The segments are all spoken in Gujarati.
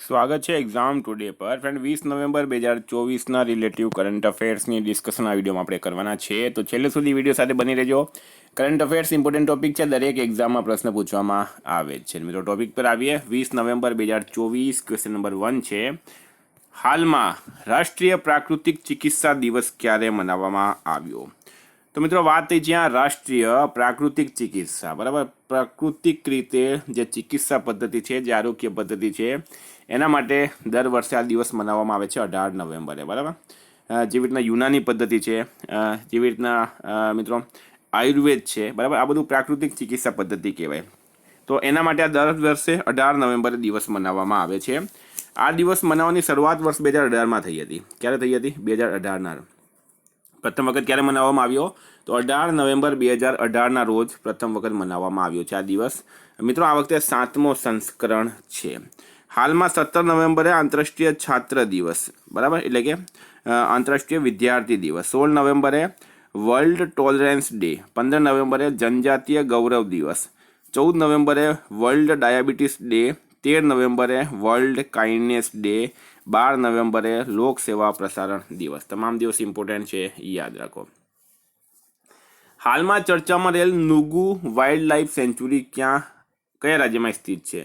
સ્વાગત છે એક્ઝામ ટુડે પર ફ્રેન્ડ 20 નવેમ્બર 2024ના રિલેટિવ કરંટ અફેર્સની ડિસ્કશન આ વિડીયોમાં આપણે કરવાના છે. તો છેલ્લે સુધી વિડીયો સાથે બની રહેજો. કરંટ અફેર્સ ઇમ્પોર્ટન્ટ ટોપિક છે, દરેક એક્ઝામમાં પ્રશ્ન પૂછવામાં આવે છે. મિત્રો ટોપિક પર આવીએ. 20 નવેમ્બર 2024 ક્વેશ્ચન નંબર 1 છે, હાલમાં રાષ્ટ્રીય પ્રાકૃતિક ચિકિત્સા દિવસ ક્યારે મનાવવામાં આવ્યો? તો મિત્રો વાત થઈ જ્યાં રાષ્ટ્રીય પ્રાકૃતિક ચિકિત્સા, બરાબર, પ્રાકૃતિક રીતે જે ચિકિત્સા પદ્ધતિ છે, જે આરોગ્ય પદ્ધતિ છે, એના માટે દર વર્ષે આ દિવસ મનાવવામાં આવે છે 18 નવેમ્બરે, બરાબર. જેવી રીતના યુનાની પદ્ધતિ છે, જેવી રીતના મિત્રો આયુર્વેદ છે, બરાબર, આ બધું પ્રાકૃતિક ચિકિત્સા પદ્ધતિ કહેવાય. તો એના માટે આ દર વર્ષે 18 નવેમ્બરે દિવસ મનાવવામાં આવે છે. આ દિવસ મનાવવાની શરૂઆત વર્ષ 2018માં થઈ હતી. ક્યારે થઈ હતી? 2018ના પ્રથમ વખત ક્યારે મનાવવામાં આવ્યો? તો 18 નવેમ્બર 2018ના રોજ પ્રથમ વખત મનાવવામાં આવ્યો છે આ દિવસ. મિત્રો આ વખતે 7મો સંસ્કરણ છે. હાલમાં 17 નવેમ્બરે આંતરરાષ્ટ્રીય છાત્ર દિવસ, બરાબર, એટલે કે આંતરરાષ્ટ્રીય વિદ્યાર્થી દિવસ. 16 નવેમ્બરે વર્લ્ડ ટોલરન્સ ડે. 15 નવેમ્બરે જનજાતીય ગૌરવ દિવસ. 14 નવેમ્બરે વર્લ્ડ ડાયાબિટીસ ડે. 13 નવેમ્બરે વર્લ્ડ કાઇન્ડનેસ ડે. 12 નવેમ્બરે લોક સેવા પ્રસારણ દિવસ. તમામ દિવસ ઇમ્પોર્ટન્ટ છે, યાદ રાખો. હાલમાં ચર્ચામાં રહેલ નુગુ વાઇલ્ડ લાઈફ સેન્ચુરી કયા રાજ્યમાં સ્થિત છે?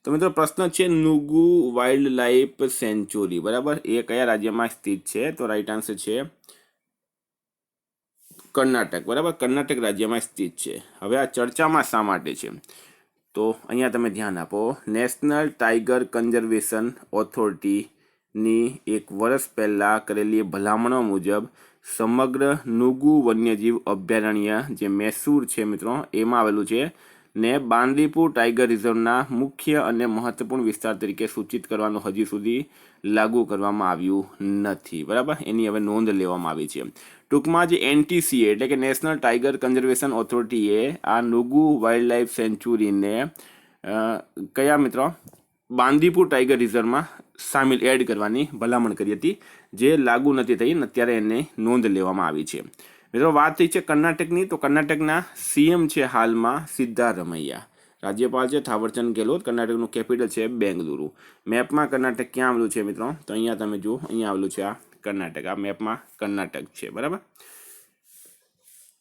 તો મિત્રો પ્રશ્ન છે નુગુ વાઇલ્ડ લાઈફ સેન્ચુરી, બરાબર, એ કયા રાજ્યમાં સ્થિત છે? તો રાઈટ આન્સર છે કર્ણાટક, બરાબર, કર્ણાટક રાજ્યમાં સ્થિત છે. હવે આ ચર્ચામાં શા માટે છે? તો અહીંયા તમે ધ્યાન આપો. નેશનલ ટાઈગર કન્ઝર્વેશન ઓથોરિટીની એક વર્ષ પહેલાં કરેલી ભલામણો મુજબ સમગ્ર નુગુ વન્યજીવ અભયારણ્ય, જે મૈસૂર છે મિત્રો, એમાં આવેલું છે, ને બાંદીપુર ટાઈગર રિઝર્વના મુખ્ય અને મહત્વપૂર્ણ વિસ્તાર તરીકે સૂચિત કરવાનું હજી સુધી લાગુ કરવામાં આવ્યું નથી, બરાબર. એની હવે નોંધ લેવામાં આવી છે. ટૂંકમાં જે NTCA એટલે કે નેશનલ ટાઈગર કન્ઝર્વેશન ઓથોરિટીએ આ નુગુ વાઇલ્ડ લાઈફ સેન્ચુરીને કયા મિત્રો બાંદીપુર ટાઈગર રિઝર્વમાં એડ કરવાની ભલામણ કરી હતી, જે લાગુ નથી થઈ, અત્યારે એને નોંધ લેવામાં આવી છે. મિત્રો વાત થઈ છે કર્ણાટકની. તો કર્ણાટકના CM છે હાલમાં સિદ્ધારમૈયા. રાજ્યપાલ છે થાવરચંદ ગેહલોત. કર્ણાટકનું કેપિટલ છે બેંગલુરુ. મેપમાં કર્ણાટક ક્યાં આવેલું છે મિત્રો? તો અહીંયા તમે જુઓ, અહીંયા આવેલું છે આ કર્ણાટક. આ મેપમાં કર્ણાટક છે, બરાબર.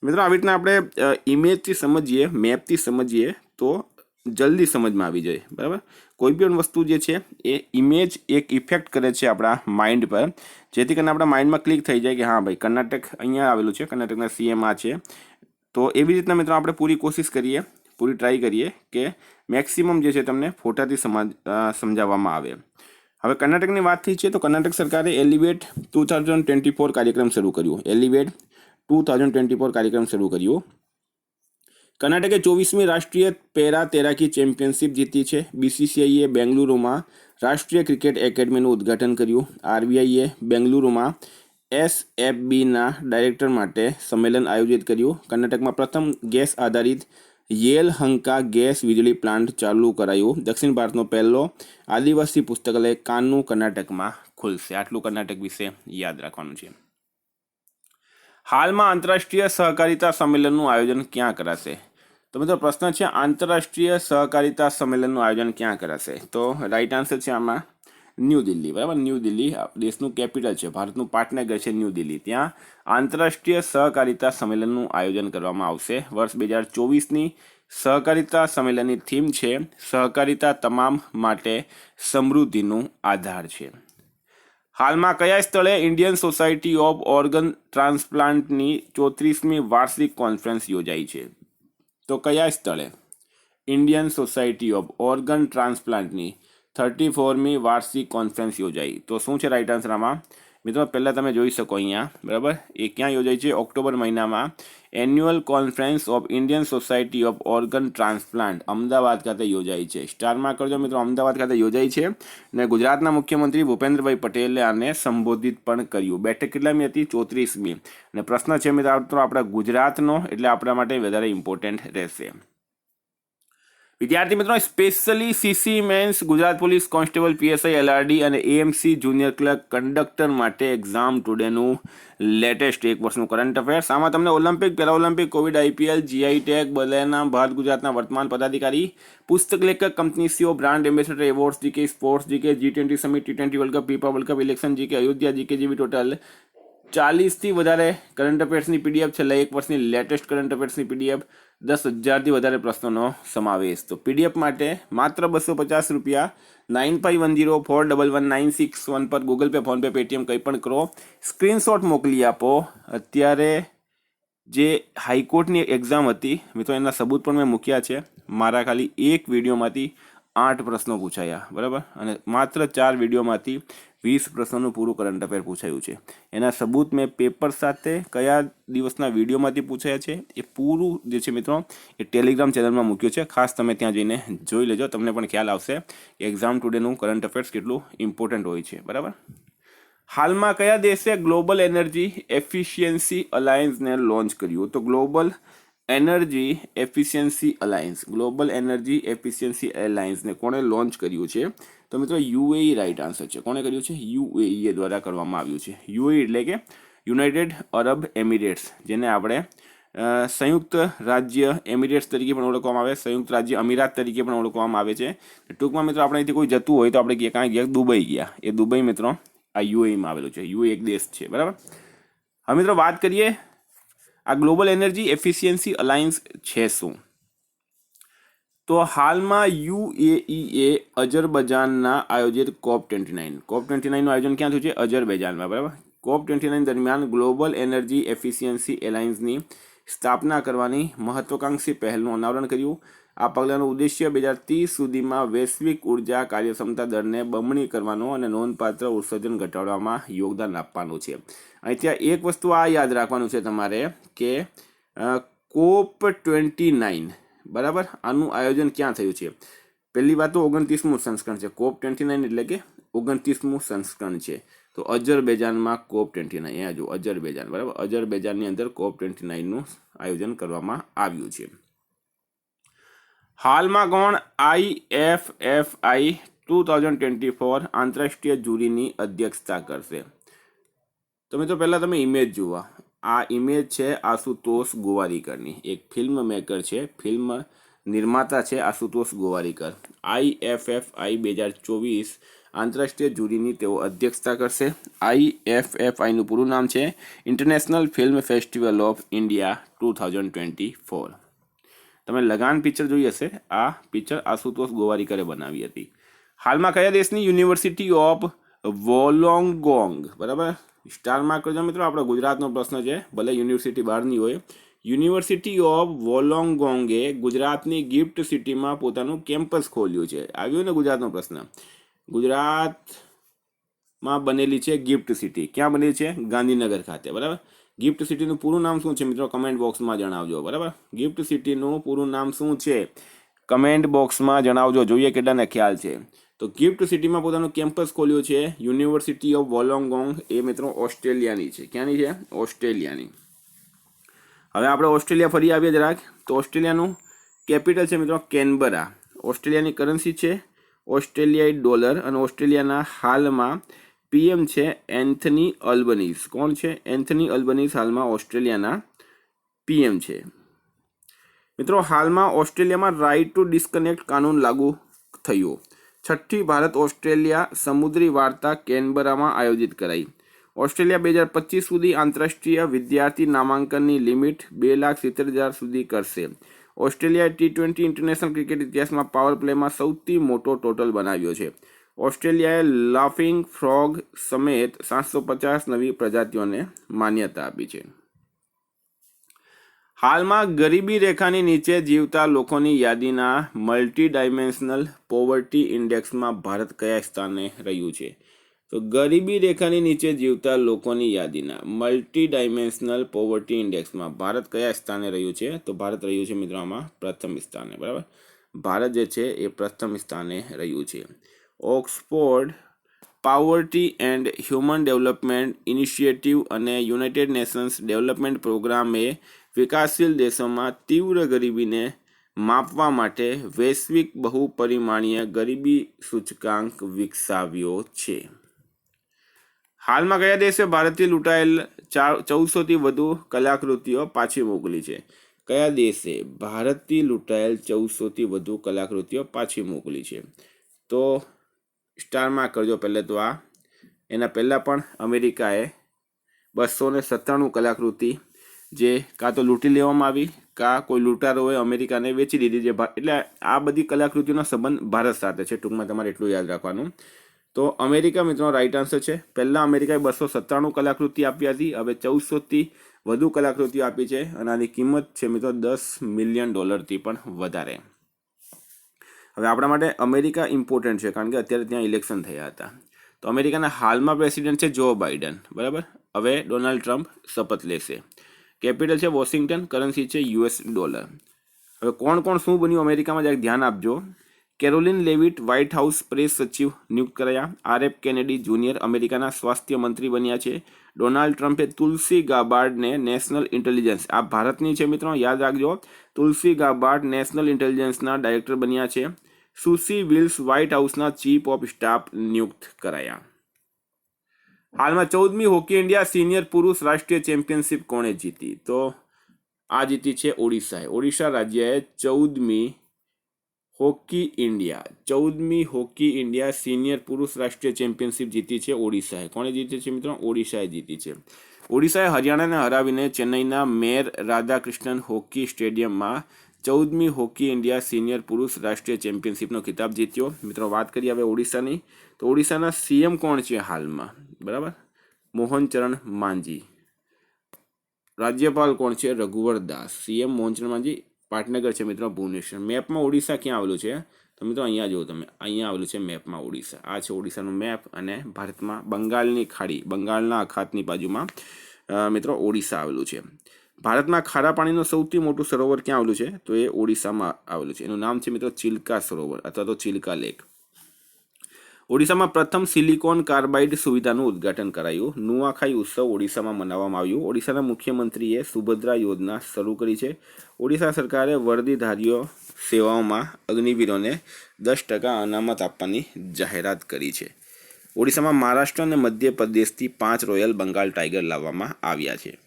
મિત્રો આવી રીતના આપણે ઇમેજથી સમજીએ, મેપથી સમજીએ તો જલ્દી સમજમાં આવી જાય, બરાબર. કોઈ પણ વસ્તુ જે છે એ ઇમેજ એક ઇફેક્ટ કરે છે આપણા માઇન્ડ પર, જેથી કરીને આપણા માઇન્ડમાં ક્લિક થઈ જાય કે હા ભાઈ કર્ણાટક અહીંયા આવેલું છે, કર્ણાટકના CM આ છે. તો એવી રીતના મિત્રો આપણે પૂરી કોશિશ કરીએ, પૂરી ટ્રાય કરીએ કે મેક્સિમમ જે છે તમને ફોટાથી સમજાવવામાં આવે. હવે કર્ણાટકની વાત થઈ છે તો કર્ણાટક સરકારે એલિવેટ 2024 કાર્યક્રમ શરૂ કર્યું. એલિવેટ 2024 કાર્યક્રમ શરૂ કર્યો. કર્ણાટકે 24મી રાષ્ટ્રીય પેરા તૈરાકી ચેમ્પિયનશિપ જીતી છે. BCCIએ બેંગલુરુમાં રાષ્ટ્રીય ક્રિકેટ એકેડમીનું ઉદ્ઘાટન કર્યું. RBIએ બેંગલુરુમાં SFBના ડાયરેક્ટર માટે સંમેલન આયોજિત કર્યું. કર્ણાટકમાં પ્રથમ ગેસ આધારિત યેલહંકા ગેસ વીજળી પ્લાન્ટ ચાલુ કરાયું. દક્ષિણ ભારતનો પહેલો આદિવાસી પુસ્તકાલય કાન્નુ કર્ણાટકમાં ખુલશે. આટલું કર્ણાટક વિશે યાદ રાખવાનું છે. હાલમાં આંતરરાષ્ટ્રીય સહકારિતા સંમેલનનું આયોજન ક્યાં કરાશે? તો મિત્રો પ્રશ્ન છે આંતરરાષ્ટ્રીય સહકારિતા સંમેલનનું આયોજન ક્યાં કરાશે? તો રાઈટ આન્સર છે આમાં ન્યૂ દિલ્હી, બરાબર. ન્યૂ દિલ્હી દેશનું કેપિટલ છે, ભારતનું પાટનગર છે ન્યૂ દિલ્હી. ત્યાં આંતરરાષ્ટ્રીય સહકારિતા સંમેલનનું આયોજન કરવામાં આવશે. વર્ષ 2024ની સહકારિતા સંમેલનની થીમ છે સહકારિતા તમામ માટે સમૃદ્ધિનું આધાર છે. હાલમાં કયા સ્થળે ઇન્ડિયન સોસાયટી ઓફ ઓર્ગન ટ્રાન્સપ્લાન્ટની 34મી વાર્ષિક કોન્ફરન્સ યોજાઈ છે? તો કયા સ્થળે ઇન્ડિયન સોસાયટી ઓફ ઓર્ગન ટ્રાન્સપ્લાન્ટની 34મી વાર્ષિક કોન્ફરન્સ યોજાઈ? તો શું છે રાઈટ આન્સર આમાં? મિત્રો પહેલાં તમે જોઈ શકો અહીંયા, બરાબર, એ ક્યાં યોજાઈ છે? ઓક્ટોબર મહિનામાં annual conference of Indian society of organ transplant Ahmedabad ખાતે યોજાઈ છે. સ્ટારમાં કરજો મિત્રો, અમદાવાદ ખાતે યોજાઈ છે. અને ગુજરાતના મુખ્યમંત્રી ભૂપેન્દ્રભાઈ પટેલે આને સંબોધિત પણ કર્યું. બેઠક કેટલામી હતી? 34મી. અને પ્રશ્ન છે મિત્રો આપણા ગુજરાતનો, એટલે આપણા માટે વધારે ઇમ્પોર્ટન્ટ રહેશે. વિદ્યાર્થી મિત્રો, specially CC mains, Gujarat police constable, PSI, LRD અને એએમસી જુનિયર ક્લર્ક કંડક્ટર માટે એક્ઝામ ટુડેનું લેટેસ્ટ 1 વર્ષનું કરંટ અફેર્સ. આમાં તમને Olympic, Paralympic, Covid, IPL, GI tag, બલેના, ભારત ગુજરાતના વર્તમાન પદાધિકારી, પુસ્તક લેખક, company CEO, brand ambassador, awards GK, sports GK, G20 summit, T20 World Cup, FIFA World Cup, election GK, Ayodhya GK જેવી ટોટલ 40થી વધારે કરંટ અફેર્સની પીડીએફ, છેલ્લા 1 વર્ષની લેટેસ્ટ કરંટ અફેર્સની પીડીએફ, 10,000થી વધારે પ્રશ્નોનો સમાવેશ. તો પીડીએફ માટે માત્ર 250 રૂપિયા, 9510411961 પર ગૂગલ પે, ફોનપે, પેટીએમ કંઈ પણ કરો, સ્ક્રીનશોટ મોકલી આપો. અત્યારે જે હાઈકોર્ટની એક્ઝામ હતી મિત્રો, એના સબૂત પણ મેં મૂક્યા છે. મારા ખાલી એક વિડીયોમાંથી 8 પ્રશ્નો પૂછાયા, બરાબર, અને માત્ર 4 વિડીયોમાંથી 20 પ્રશ્નોનું પૂરું કરંટ અફેર પૂછાયું છે. એના સબૂત મેં પેપર સાથે કયા દિવસના વિડીયોમાંથી પૂછાયા છે એ પૂરું જે છે મિત્રો એ ટેલિગ્રામ ચેનલમાં મૂક્યું છે. ખાસ તમે ત્યાં જઈને જોઈ લેજો, તમને પણ ખ્યાલ આવશે કે એક્ઝામ ટુડેનું કરંટ અફેર્સ કેટલું ઇમ્પોર્ટન્ટ હોય છે, બરાબર. હાલમાં કયા દેશે ગ્લોબલ એનર્જી એફિશિયન્સી અલાયન્સને લોન્ચ કર્યું? તો ગ્લોબલ એનર્જી એફિશિયન્સી અલાયન્સને કોણે લોન્ચ કર્યું છે? તો મિત્રો યુએઈ રાઈટ આન્સર છે. કોણે કર્યું છે? યુએઈ દ્વારા કરવામાં આવ્યું છે. યુએઈ એટલે કે યુનાઇટેડ અરબ એમિરેટ્સ, જેને આપણે સંયુક્ત રાજ્ય એમિરેટ્સ તરીકે પણ ઓળખવામાં આવે, સંયુક્ત રાજ્ય અમીરાત તરીકે પણ ઓળખવામાં આવે છે. ટૂંકમાં મિત્રો આપણે અહીંથી કોઈ જતું હોય તો આપણે ક્યાં ગયા? દુબઈ ગયા. એ દુબઈ મિત્રો આ યુએઈમાં આવેલું છે. યુએઈ એક દેશ છે, બરાબર. હવે મિત્રો વાત કરીએ આ ગ્લોબલ એનર્જી એફિશિયન્સી અલાયન્સ છે શું? તો હાલમાં યુએઈએ અજરબૈજાનના આયોજિત COP29નું આયોજન ક્યાં થયું છે? અજરબૈજાનમાં, બરાબર. COP29 દરમિયાન ગ્લોબલ એનર્જી એફિશિયન્સી એલાયન્સની સ્થાપના કરવાની મહત્વાકાંક્ષી પહેલનું અનાવરણ કર્યું. આ પગલાંનો ઉદ્દેશ્ય 2030 સુધીમાં વૈશ્વિક ઉર્જા કાર્યક્ષમતા દરને બમણી કરવાનો અને નોંધપાત્ર ઉત્સર્જન ઘટાડવામાં યોગદાન આપવાનું છે. અહીંથી એક વસ્તુ આ યાદ રાખવાનું છે તમારે કે COP29, બરાબર, આનું આયોજન ક્યાં થયું છે? પહેલી વાત તો 29મું સંસ્કરણ છે. COP29 એટલે કે 29મું સંસ્કરણ છે. તો અજરબૈજાનમાં COP29, અહીંયા જો અજરબૈજાન, બરાબર, અજરબૈજાનની અંદર COP29નું આયોજન કરવામાં આવ્યું છે. હાલમાં કોણ IFFI 2024 આંતરરાષ્ટ્રીય જુરીની અધ્યક્ષતા કરશે? તો મિત્રો પહેલાં તમે ઇમેજ જુઓ. આ ઇમેજ છે આશુતોષ ગોવારીકરની, એક ફિલ્મ મેકર છે, ફિલ્મ નિર્માતા છે આશુતોષ ગોવારીકર. IFFI 2024 આંતરરાષ્ટ્રીય જુરીની તેઓ અધ્યક્ષતા કરશે. IFFIનું પૂરું નામ છે international film festival of India 2024. તમે લગાન પિક્ચર જોઈ હશે. આ પિક્ચર આશુતોષ ગોવારીકરે બનાવી હતી. હાલમાં કયા દેશની યુનિવર્સિટી ઓફ વોલોંગોંગ, બરાબર, સ્ટાર માર્ક કરજો મિત્રો, આપણો ગુજરાતનો પ્રશ્ન છે, ભલે યુનિવર્સિટી બહારની હોય. યુનિવર્સિટી ઓફ વોલોંગોંગે ગુજરાતની ગિફ્ટ સિટીમાં પોતાનું કેમ્પસ ખોલ્યું છે. આવ્યો ને ગુજરાતનો પ્રશ્ન. ગુજરાતમાં બનેલી છે ગિફ્ટ સિટી. ક્યાં બનેલી છે? ગાંધીનગર ખાતે, બરાબર. ગિફ્ટ સિટીનું પૂરું નામ શું છે મિત્રો? કમેન્ટ બોક્સમાં જણાવજો, બરાબર. ગિફ્ટ સિટીનું પૂરું નામ શું છે? કમેન્ટ બોક્સમાં જણાવજો, જોઈએ કેટલાને ખ્યાલ છે. તો ગિફ્ટ સિટીમાં પોતાનું કેમ્પસ ખોલ્યું છે યુનિવર્સિટી ઓફ વોલોંગોંગ. એ મિત્રો ઓસ્ટ્રેલિયાની છે. ક્યાંની છે? ઓસ્ટ્રેલિયાની. હવે આપણે ઓસ્ટ્રેલિયા ફરી આવીએ જરાક. તો ઓસ્ટ્રેલિયાનું કેપિટલ છે મિત્રો કેનબરા. ઓસ્ટ્રેલિયાની કરન્સી છે ઓસ્ટ્રેલિયાઈ ડોલર અને ઓસ્ટ્રેલિયાના હાલમાં PM છે એન્થની અલ્બનીઝ. કોણ છે? એન્થની અલ્બનીઝ હાલમાં ઓસ્ટ્રેલિયાના PM છે. મિત્રો હાલમાં ઓસ્ટ્રેલિયામાં રાઇટ ટુ ડિસ્કનેક્ટ કાનૂન લાગુ થયો. 6ઠ્ઠી ભારત ઓસ્ટ્રેલિયા સમુદ્રી વાર્તા કેનબરામાં આયોજિત કરાઈ. ઓસ્ટ્રેલિયા 2025 સુધી આંતરરાષ્ટ્રીય વિદ્યાર્થી નામાંકનની લિમિટ 2,70,000 સુધી કરશે. ઓસ્ટ્રેલિયાએ T20 ઇન્ટરનેશનલ ક્રિકેટ ઇતિહાસમાં પાવર પ્લેમાં સૌથી મોટો ટોટલ બનાવ્યો છે. ઓસ્ટ્રેલિયાએ લાફિંગ ફ્રોગ સમેત 750 નવી પ્રજાતિઓને માન્યતા આપી છે. હાલમાં ગરીબી રેખાની નીચે જીવતા લોકોની યાદીના મલ્ટી ડાયમેન્શનલ પોવર્ટી ઇન્ડેક્સમાં ભારત કયા સ્થાને રહ્યું છે? તો ગરીબી રેખાની નીચે જીવતા લોકોની યાદીના મલ્ટી ડાયમેન્શનલ પોવર્ટી ઇન્ડેક્સમાં ભારત કયા સ્થાને રહ્યું છે? તો ભારત રહ્યું છે મિત્રો આમાં પ્રથમ સ્થાને, બરાબર. ભારત જે છે એ પ્રથમ સ્થાને રહ્યું છે. Oxford poverty and human development initiative અને યુનાઇટેડ નેશન્સ ડેવલપમેન્ટ પ્રોગ્રામે વિકાસશીલ દેશોમાં તીવ્ર ગરીબીને માપવા માટે વૈશ્વિક બહુપરિમાણીય ગરીબી સૂચકાંક વિકસાવ્યો છે. હાલમાં કયા દેશે ભારતથી લૂંટાયેલ 1400થી વધુ કલાકૃતિઓ પાછી મોકલી છે? કયા દેશે ભારતથી લૂંટાયેલ 1400થી વધુ કલાકૃતિઓ પાછી મોકલી છે? તો સ્ટારમાં કરજો પહેલે તો આ. એના પહેલાં પણ અમેરિકાએ 297 કલાકૃતિ જે કાં તો લૂંટી લેવામાં આવી કાં કોઈ લૂંટારોએ અમેરિકાને વેચી દીધી. જે એટલે આ બધી કલાકૃતિનો સંબંધ ભારત સાથે છે. ટૂંકમાં તમારે એટલું યાદ રાખવાનું. તો અમેરિકા મિત્રો રાઈટ આન્સર છે. પહેલાં અમેરિકાએ 297 કલાકૃતિ આપી હતી. હવે 1400થી વધુ કલાકૃતિઓ આપી છે અને આની કિંમત છે મિત્રો $10 મિલિયન પણ વધારે. હવે આપણા માટે અમેરિકા ઇમ્પોર્ટન્ટ છે કારણ કે અત્યારે ત્યાં ઇલેક્શન થયા હતા. તો અમેરિકાના હાલમાં પ્રેસિડેન્ટ છે જો બાઇડન, બરાબર. હવે ડોનાલ્ડ ટ્રમ્પ શપથ લેશે. કેપિટલ છે વોશિંગ્ટન, કરન્સી છે US ડોલર. હવે કોણ કોણ શું બન્યું અમેરિકામાં જરાક ધ્યાન આપજો. કેરોલિન લેવિટ વ્હાઇટ હાઉસ પ્રેસ સચિવ નિયુક્ત કરાયા. RF કેનેડી જુનિયર અમેરિકાના સ્વાસ્થ્ય મંત્રી બન્યા છે. ડોનાલ્ડ ટ્રમ્પે તુલસી ગાબાર્ડને નેશનલ ઇન્ટેલિજન્સ, આ ભારતની છે મિત્રો, યાદ રાખજો. તુલસી ગાબાર્ડ નેશનલ ઇન્ટેલિજન્સના ડાયરેક્ટર બન્યા છે. સુસી વિલ્સ વ્હાઇટ હાઉસના ચીફ ઓફ સ્ટાફ નિયુક્ત કરાયા. હાલમાં 14મી હોકી ઇન્ડિયા સિનિયર પુરુષ રાષ્ટ્રીય ચેમ્પિયનશિપ કોણે જીતી? તો આ જીતી છે ઓડિશાએ. ઓડિશા રાજ્યએ 14મી હોકી ઇન્ડિયા સિનિયર પુરુષ રાષ્ટ્રીય ચેમ્પિયનશિપ જીતી છે ઓડિશાએ. કોણે જીતી છે મિત્રો? ઓડિશાએ જીતી છે. ઓડિશાએ હરિયાણાને હરાવીને ચેન્નઈના મેર રાધાકૃષ્ણન હોકી સ્ટેડિયમમાં 14મી હોકી ઇન્ડિયા સિનિયર પુરુષ રાષ્ટ્રીય ચેમ્પિયનશિપનો ખિતાબ જીત્યો. મિત્રો વાત કરીએ હવે ઓડિશાની. તો ઓડિશાના CM કોણ છે હાલમાં? બરાબર, મોહનચરણ માંઝી. રાજ્યપાલ કોણ છે? રઘુવર દાસ. CM મોહનચરણ માંઝી. પાટનગર છે મિત્રો ભુવનેશ્વર. મેપમાં ઓડિશા ક્યાં આવેલું છે? તો મિત્રો અહીંયા જુઓ તમે, અહીંયા આવેલું છે મેપમાં ઓડિશા. આ છે ઓડિશાનું મેપ અને ભારતમાં બંગાળની ખાડી, બંગાળના અખાતની બાજુમાં મિત્રો ઓડિશા આવેલું છે. ભારતમાં ખારા પાણીનું સૌથી મોટું સરોવર ક્યાં આવેલું છે? તો એ ઓડિશામાં આવેલું છે. એનું નામ છે મિત્રો ચિલ્કા સરોવર અથવા તો ચિલ્કા લેક. ઓડિશામાં પ્રથમ સિલિકોન કાર્બાઇડ સુવિધાનું ઉદ્ઘાટન કરાયું. નુઆખાઈ ઉત્સવ ઓડિશામાં મનાવવામાં આવ્યું. ઓડિશાના મુખ્યમંત્રીએ સુભદ્રા યોજના શરૂ કરી છે. ઓડિશા સરકારે વર્દીધારીઓ સેવાઓમાં અગ્નિવીરોને 10% અનામત આપવાની જાહેરાત કરી છે. ઓડિશામાં મહારાષ્ટ્ર અને મધ્યપ્રદેશથી 5 રોયલ બંગાળ ટાઈગર લાવવામાં આવ્યા છે.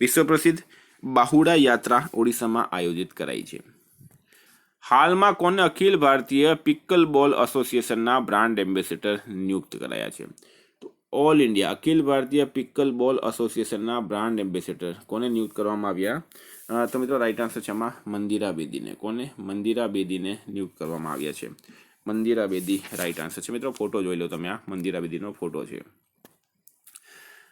વિશ્વ પ્રસિદ્ધ બાહુડા યાત્રા ઓડિશામાં આયોજિત કરાઈ છે. હાલમાં કોને અખિલ ભારતીય પિકલ બોલ એસોસિએશનના બ્રાન્ડ એમ્બેસેડર નિયુક્ત કરાયા છે? તો all India Akhil Bharatiya pickle બોલ એસોસિએશનના બ્રાન્ડ એમ્બેસેડર કોને નિયુક્ત કરવામાં આવ્યા? તો મિત્રો રાઈટ આન્સર છે આમાં મંદિરા બેદીને. કોને? મંદિરા બેદીને નિયુક્ત કરવામાં આવ્યા છે. મંદિરા બેદી રાઈટ આન્સર છે. મિત્રો ફોટો જોઈ લો તમે, આ મંદિરા બેદીનો ફોટો છે.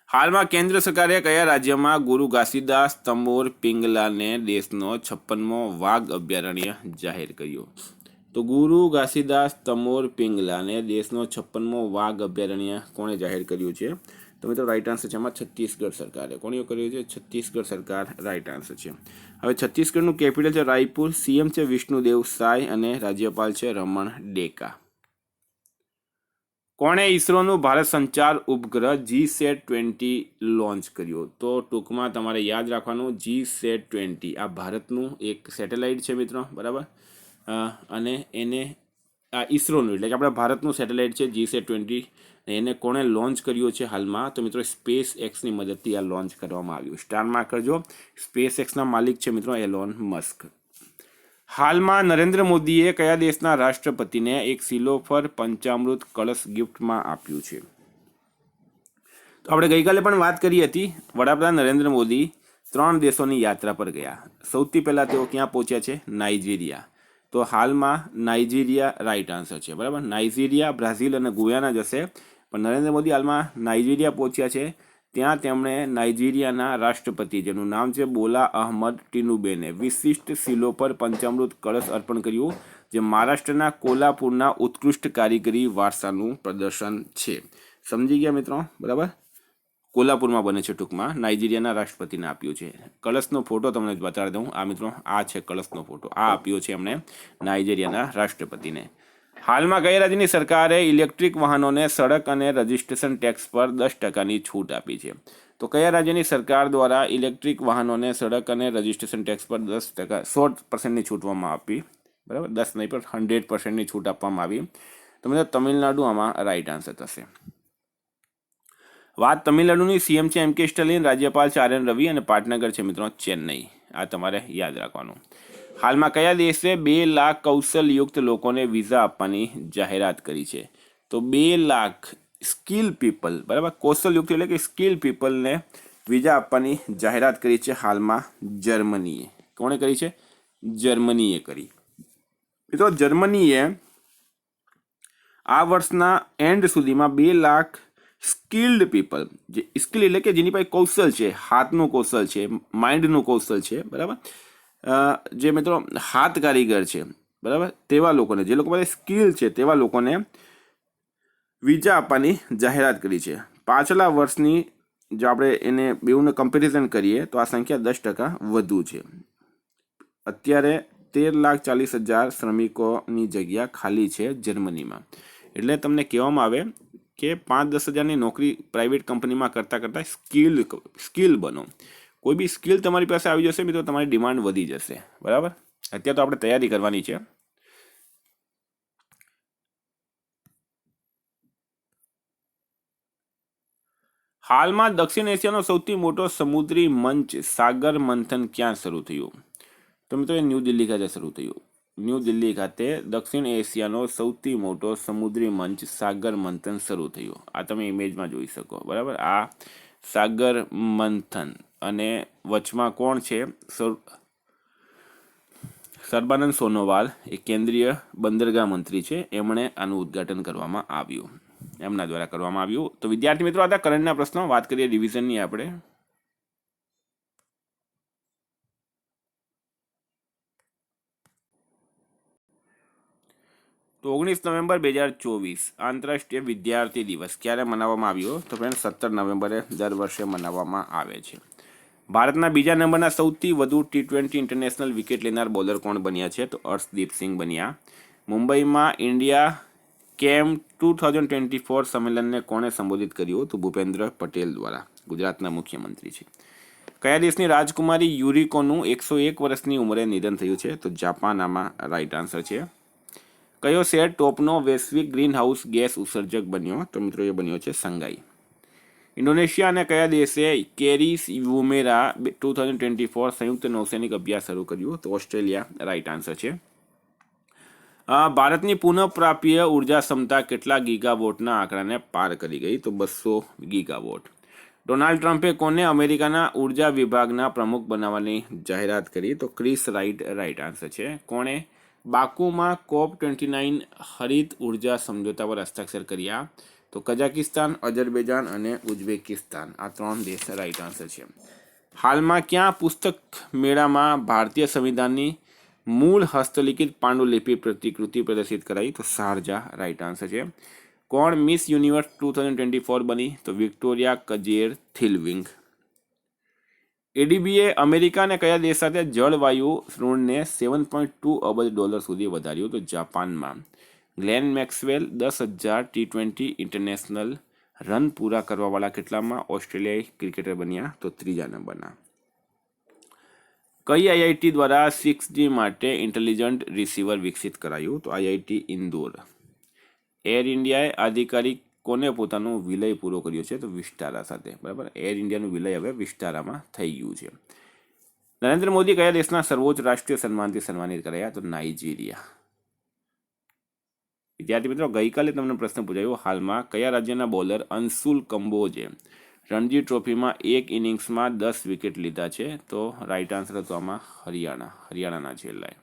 હાલમાં કેન્દ્ર સરકારે કયા રાજ્યમાં ગુરુ ઘાસીદાસ તંબોર પિંગલાને દેશનો 56મો વાઘ અભયારણ્ય જાહેર કર્યો? તો ગુરુ ઘાસીદાસ તંબોર પિંગલાને દેશનો 56મો વાઘ અભયારણ્ય કોણે જાહેર કર્યું છે? તો મિત્રો રાઈટ આન્સર છે આમાં છત્તીસગઢ સરકારે. કોણે કર્યું છે? છત્તીસગઢ સરકાર રાઈટ આન્સર છે. હવે છત્તીસગઢનું કેપિટલ છે રાયપુર. CM છે વિષ્ણુદેવ સાય અને રાજ્યપાલ છે રમણ ડેકા. કોણે ઇસરોનું ભારત સંચાર ઉપગ્રહ GSAT-20 લોન્ચ કર્યો? તો ટૂંકમાં તમારે યાદ રાખવાનું GSAT-20 આ ભારતનું એક સેટેલાઇટ છે મિત્રો, બરાબર. અને એને આ ઇસરોનું એટલે કે આપણા ભારતનું સેટેલાઇટ છે GSAT-20. એને કોણે લોન્ચ કર્યો છે હાલમાં? તો મિત્રો સ્પેસ એક્સની મદદથી આ લોન્ચ કરવામાં આવ્યું. સ્ટારમાં કરજો. સ્પેસ એક્સના માલિક છે મિત્રો એલોન મસ્ક. હાલમાં નરેન્દ્ર મોદીએ કયા દેશના રાષ્ટ્રપતિને એક સિલોફર પંચામૃત કળશ ગિફ્ટમાં આપ્યું છે? તો આપણે ગઈકાલે પણ વાત કરી હતી. વડાપ્રધાન નરેન્દ્ર મોદી 3 દેશોની યાત્રા પર ગયા. સૌથી પહેલાં તેઓ ક્યાં પહોંચ્યા છે? નાઇજીરિયા. તો હાલમાં નાઇજીરિયા રાઈટ આન્સર છે, બરાબર. નાઇજીરિયા, બ્રાઝિલ અને ગુયાના જશે, પણ નરેન્દ્ર મોદી હાલમાં નાઇજીરિયા પહોંચ્યા છે. ત્યાં તેમણે નાઇજીરિયાના રાષ્ટ્રપતિ જેનું નામ છે બોલા અહમદ ટિનુબેને વિશિષ્ટ સિલોફર પંચામૃત કળશ અર્પણ કર્યું, જે મહારાષ્ટ્રના કોલ્હાપુરના ઉત્કૃષ્ટ કારીગરી વારસાનું પ્રદર્શન છે. સમજી ગયા મિત્રો, બરાબર. કોલ્હાપુરમાં બને છે ટૂંકમાં. નાઇજીરિયાના રાષ્ટ્રપતિને આપ્યું છે. કળશનો ફોટો તમને બતાવી દઉં. આ મિત્રો આ છે કળશનો ફોટો. આ આપ્યો છે એમણે નાઇજીરિયાના રાષ્ટ્રપતિને. હાલમાં કઈ રાજ્યની સરકારે ઇલેક્ટ્રિક વાહનોને સડક અને રજિસ્ટ્રેશન ટેક્સ પર 10% છૂટ આપી છે? તો કયા રાજ્યની સરકાર દ્વારા ઇલેક્ટ્રિક વાહનોને સડક અને રજિસ્ટ્રેશન ટેક્સ પર 10% 100% છૂટ આપવામાં આપી? બરાબર, 10 નહીં પણ 100% છૂટ આપવામાં આવી. તો મિત્રો તમિલનાડુ આમાં રાઈટ આન્સર થશે. વાત તમિલનાડુની સીએમ છે એમ.કે. સ્ટાલિન, રાજ્યપાલ છે આર.એન. રવિ અને પાટનગર છે મિત્રો ચેન્નઈ. આ તમારે યાદ રાખવાનું. હાલમાં કયા દેશે 2 લાખ કૌશલયુક્ત લોકોને વિઝા આપવાની જાહેરાત કરી છે? તો 2 લાખ સ્કિલ પીપલ, બરાબર, કૌશલયુક્ત એટલે કે સ્કિલ પીપલને વિઝા આપવાની જાહેરાત કરી છે હાલમાં જર્મનીએ. કોણે કરી છે? જર્મનીએ કરી. મિત્રો જર્મનીએ આ વર્ષના એન્ડ સુધીમાં 2 લાખ સ્કિલ્ડ પીપલ, જે સ્કિલ એટલે કે જેની પાસે કૌશલ છે, હાથનું કૌશલ છે, માઇન્ડનું કૌશલ છે, બરાબર, જે મિત્રો હાથ કારીગર છે, બરાબર, તેવા લોકોને, જે લોકો પાસે સ્કિલ છે તેવા લોકોને વિઝા આપવાની જાહેરાત કરી છે. પાછલા વર્ષની જો આપણે એને બેઉને કમ્પેરિઝન કરીએ તો આ સંખ્યા 10% વધુ છે. અત્યારે 13,40,000 શ્રમિકોની જગ્યા ખાલી છે જર્મનીમાં. એટલે તમને કહેવામાં આવે કે 5-10 હજારની નોકરી પ્રાઇવેટ કંપનીમાં કરતાં સ્કિલ બનો. કોઈ બી સ્કિલ તમારી પાસે આવી જશે મિત્રો, તમારી ડિમાન્ડ વધી જશે. બરાબર, અત્યારે તો આપણે તૈયારી કરવાની છે. હાલમાં દક્ષિણ એશિયાનો સૌથી મોટો સમુદ્રી મંચ સાગર મંથન ક્યાં શરૂ થયું? તો મિત્રો એ ન્યૂ દિલ્હી ખાતે શરૂ થયું. ન્યૂ દિલ્હી ખાતે દક્ષિણ એશિયાનો સૌથી મોટો સમુદ્રી મંચ સાગર મંથન શરૂ થયું. આ તમે ઇમેજમાં જોઈ શકો. બરાબર, આ સાગર મંથન અને વચમાં કોણ છે? સર્બાનંદ સોનોવાલ, એ કેન્દ્રીય બંદરગાહ મંત્રી છે, એમણે આનું ઉદ્ઘાટન કરવામાં આવ્યું, એમના દ્વારા કરવામાં આવ્યું. તો વિદ્યાર્થી મિત્રો આ હતા કરંટના પ્રશ્નો. વાત કરીએ રિવિઝનની આપણે. તો 19 નવેમ્બર 2024 આંતરરાષ્ટ્રીય વિદ્યાર્થી દિવસ ક્યારે મનાવવામાં આવ્યો? તો ફ્રેન્ડ 17 નવેમ્બરે દર વર્ષે મનાવવામાં આવે છે. ભારતના બીજા નંબરના સૌથી વધુ T20 ઇન્ટરનેશનલ વિકેટ લેનાર બોલર કોણ બન્યા છે? તો અર્શદીપ સિંહ બન્યા. મુંબઈમાં ઇન્ડિયા કેમ 2024 સંમેલનને કોણે સંબોધિત કર્યું? તો ભૂપેન્દ્ર પટેલ દ્વારા, ગુજરાતના મુખ્યમંત્રી છે. કયા દેશની રાજકુમારી યુરિકોનું 101 વર્ષની ઉંમરે નિધન થયું છે? તો જાપાન આમાં રાઈટ આન્સર છે. કયો શહેર ટોપનો વૈશ્વિક ગ્રીન હાઉસ ગેસ ઉત્સર્જક બન્યો? તો મિત્રો એ બન્યો છે સંઘાઈ. ઇન્ડોનેશિયા અને કયા દેશે કેરીસ વુમેરા 2024 સંયુક્ત નૌસૈનિક અભ્યાસ શરૂ કર્યું? તો ઓસ્ટ્રેલિયા રાઈટ આન્સર છે. ભારતની પુનઃપ્રાપ્ય ઉર્જા ક્ષમતા કેટલા ગીગાવોટના આંકડાને પાર કરી ગઈ? તો 200 ગીગાવોટ. ડોનાલ્ડ ટ્રમ્પે કોને અમેરિકાના ઉર્જા વિભાગના પ્રમુખ બનાવવાની જાહેરાત કરી? તો ક્રિસ રાઈટ આન્સર છે. કોણે બાકુમાં COP29 હરિત ઉર્જા સમજોતા પર હસ્તાક્ષર કર્યા? તો કઝાકિસ્તાન, અઝરબૈજાન અને ઉઝબેકિસ્તાન. આ 3 દેશ રાઈટ આન્સર છે. હાલમાં ક્યાં પુસ્તક મેળામાં ભારતીય સંવિધાનની મૂળ હસ્તલિખિત પાંડુલિપિ પ્રતિકૃતિ પ્રદર્શિત કરાઈ? તો શારજા રાઈટ આન્સર છે. કોણ મિસ યુનિવર્સ 2024 બની? તો વિક્ટોરિયા કજેર થિલવિંગ. એડીબીએ અમેરિકા અને કયા દેશ સાથે જળવાયુ ઋણને $7.2 અબજ સુધી વધાર્યું? તો જાપાનમાં. Glenn Maxwell 10,000 T20 international run પૂરા કરવાવાળા કેટલામાં ઓસ્ટ્રેલિયાઈ ક્રિકેટર બન્યા? તો 3જા નંબરના. કઈ આઈઆઈટી દ્વારા 6G માટે ઇન્ટેલિજન્ટ રિસીવર વિકસિત કરાયું? તો આઈઆઈટી ઇન્દોર. એર ઇન્ડિયાએ આધિકારિક કોને પોતાનો વિલય પૂરો કર્યો છે? તો વિસ્ટારા સાથે. બરાબર, એર ઇન્ડિયાનું વિલય હવે વિસ્ટારામાં થઈ ગયું છે. નરેન્દ્ર મોદી કયા દેશના સર્વોચ્ચ રાષ્ટ્રીય સન્માનથી સન્માનિત કરાયા? તો નાઇજીરિયા. વિદ્યાર્થી મિત્રો ગઈકાલે તમને પ્રશ્ન પૂછાયો, હાલમાં કયા રાજ્યના બોલર અંશુલ કંબોજે રણજી ટ્રોફીમાં એક ઇનિંગ્સમાં 10 વિકેટ લીધા છે? તો રાઈટ આન્સર હતો આમાં હરિયાણાના છેલ્લા.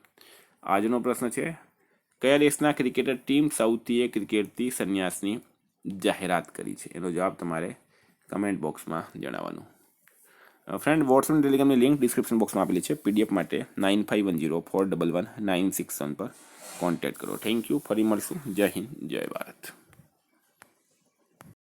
આજનો પ્રશ્ન છે, કયા દેશના ક્રિકેટર ટીમ સાઉથીએ ક્રિકેટથી સંન્યાસની જાહેરાત કરી છે? એનો જવાબ તમારે કમેન્ટ બોક્સમાં જણાવવાનું. ફ્રેન્ડ વોટ્સએપ ટેલિગ્રામની લિંક ડિસ્ક્રિપ્શન બોક્સમાં આપેલી છે. પીડીએફ માટે 9510411961 પર કોન્ટેક્ટ કરો. Thank you. ફરી મળશું. જય હિન્દ, જય ભારત.